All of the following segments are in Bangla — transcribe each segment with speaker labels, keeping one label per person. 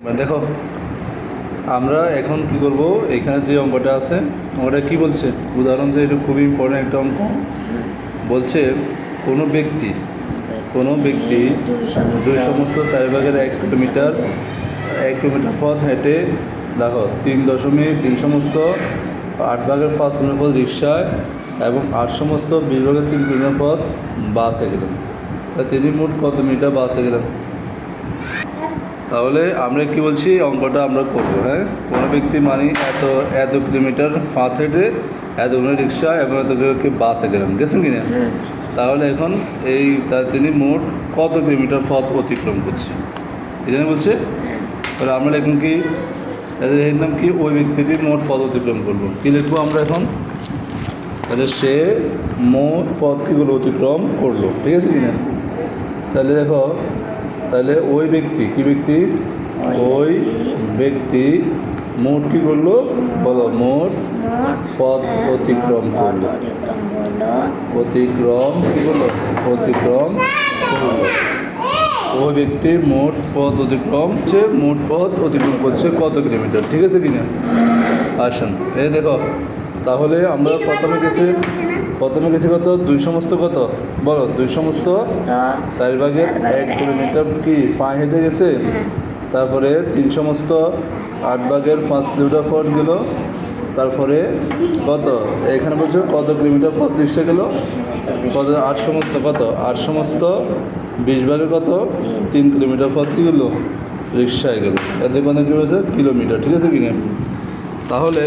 Speaker 1: দেখো আমরা এখন কি করব, এখানে যে অঙ্কটা আছে ওটা কি বলছে, উদাহরণ যে এটা খুবই ইম্পর্টেন্ট একটা অঙ্ক। বলছে কোনো ব্যক্তি দুই সমস্ত 4 ভাগের 1 কিলোমিটার পথ হেঁটে, দেখো 3.3 সমস্ত 8 ভাগের 5 কিলোমিটার পথ রিক্সায় এবং 8 সমস্ত 20 ভাগের 3 কিলোমিটার পথ বাসে গেলেন। তা তিনি মোট কত মিটার বাসে গেলেন? তাহলে আমরা কি বলছি, অঙ্কটা আমরা করবো। হ্যাঁ, কোনো ব্যক্তি মানে এত কিলোমিটার পথ হেঁটে, এতগুলো রিক্সা এবং এতগুলো বাসে গেছেন কিনা। তাহলে এখন তিনি মোট কত কিলোমিটার পথ অতিক্রম করছে এটা বলছে। তাহলে আমরা এখন কি এর নাম কি, ওই ব্যক্তিটি মোট পথ অতিক্রম করবো। কী লিখবো আমরা এখন? তাহলে সে মোট পথ কীগুলো অতিক্রম করলো, ঠিক আছে কিনা। তাহলে দেখো, তাহলে ওই ব্যক্তি মোট কী করলো বলো, মোট পথ অতিক্রম করলো। অতিক্রম করলো। ওই ব্যক্তির মোট পথ অতিক্রম করছে কত কিলোমিটার, ঠিক আছে কিনা। আসুন এই দেখো, তাহলে আমরা প্রথমে গেছি কত, 2 সমস্ত কত বলো, 2 সমস্ত 4 ভাগের 1 কিলোমিটার কি পায়ে হেঁটে গেছে। তারপরে 3 সমস্ত 8 ভাগের 5 কিলোমিটার পথ গেল। তারপরে কত এখানে বলছে কত কিলোমিটার পথ রিক্সা গেল, কত 8 সমস্ত 20 ভাগের কত 3 কিলোমিটার পথ কী গেলো রিক্সায় গেল। এতে কত কিলোমিটার, ঠিক আছে কিনা। তাহলে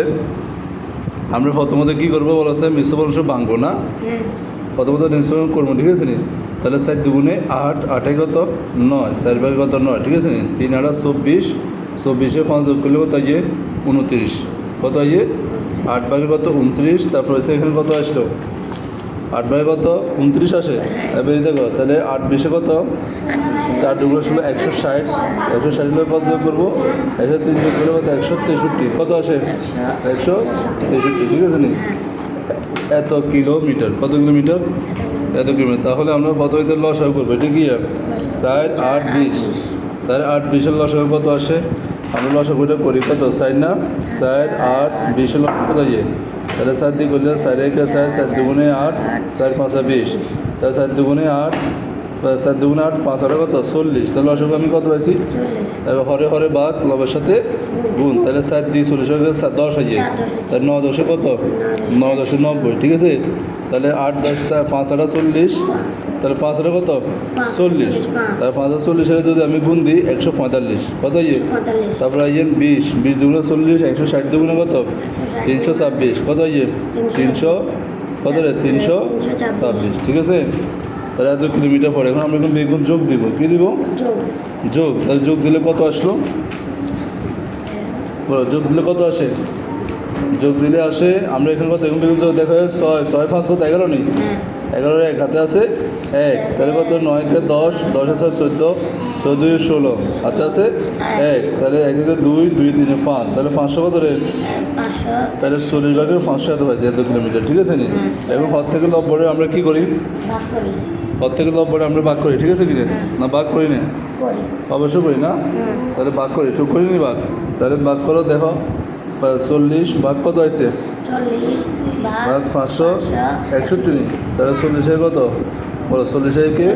Speaker 1: আমরা প্রথমত কী করবো বলা আছে, মিশ্র বংশ ভাঙবো না, প্রথমত নিঃসরণ করবো, ঠিক আছে নি। তাহলে 4 দুগুণে 8, 8 কত 9, 4 ভাগে কত 9, ঠিক আছে নি। 3 8 24, 24-এ 5 যোগ করলে কত আছে 29, কত আছে 8 ভাগে কত 29। তারপর হচ্ছে এখানে কত আসলো, 8 ভাগে কত 29 আসে। এবার এই দেখো, তাহলে 8 20-এ কত 4 দুগুণ ছিল 160, 160 কত যোগ করবো, 103 যোগ করলে কত 163, কত আসে 163, ঠিক আছে নি। এত কিলোমিটার, কত কিলোমিটার, এত কিলোমিটার। তাহলে আমরা প্রথমে লসাগু করবো, এটা কি 4 8 20, 4 8 20-এর লসাগু কত আসে, আমরা লসাগুটা করি কত 4 না, 4 8 20-এর লসাগু কত আছে, তাহলে 4 দিয়ে করলে 4 1 4, 4 দুগুণে 8, 4 5 20, তাহলে 4 দুগুণে 8, 4 দুগুণে 8, 5 8 কত 40। তাহলে লসাগু আমি কত পাইছি, তাহলে হরে ভাগ লবের সাথে গুণ, তাহলে 4 দিয়ে 40 হয়ে 10 আছে, তাহলে 9 10-এ কত 9 10-এ 90, ঠিক আছে। তাহলে 8 10 5 8 40, তাহলে 5 8 কত 40, তাহলে 5 40-এর যদি আমি গুণ দিই 145, কত আছে। তারপরে আছে 20 দুগুণে 40, 160 দুগুণে কত 326, কত আছে 300, কত রে 326, ঠিক আছে। তাহলে এত কিলোমিটার পরে এখন আমরা বেগুন যোগ দিব, কী দিব যোগ। তাহলে যোগ দিলে কত আসলো বলো, যোগ দিলে কত আসে, যোগ দিলে আসে আমরা এখানে কত, এখন বেগুন যোগ দেখা যায় 6 6 5 কত 11 নেই, 11-এর 1 হাতে আছে 1, তাহলে কত 9 কে 10, 10 6 14, 14 16 হাতে আছে 1, তাহলে 1 1 2, 2 3 5, তাহলে 500 কত রে, তাহলে 40 ভাগের 500 এত পাইছে, এত কিলোমিটার, ঠিক আছে নি। এবং হর থেকে লব্বরে আমরা কী করি, হর থেকে লব্বরে আমরা ভাগ করি, ঠিক আছে কি না, ভাগ করি না, অবশ্যই করি না। তাহলে ভাগ করি, ঠিক করিনি ভাগ, তাহলে ভাগ করো, দেখো 40 ভাগ কত আছে, ভাগ 561 নি, তাহলে 40-এ কত বলো, 40-এ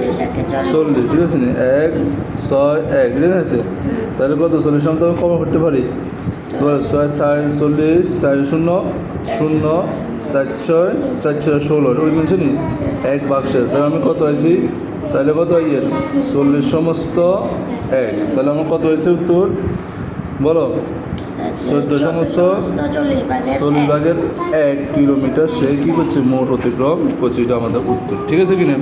Speaker 1: 40, ঠিক আছে নি, 1 6 1 রেন আছে। তাহলে কত 40 আমরা কম করতে পারি, 6 4 40, 4 0 0 4 6 4 6 16, ওই বলছে নি 1 ভাগ শেষ। তাহলে আমি কত আছি, তাহলে কত আইয়ে 40 সমস্ত 1, তাহলে আমার কত হয়েছে উত্তর বলো, 14 সমস্ত 40 ভাগের 1 কিলোমিটার সে কী করছে মোট অতিক্রম করছে, এটা আমাদের উত্তর, ঠিক আছে কিনা।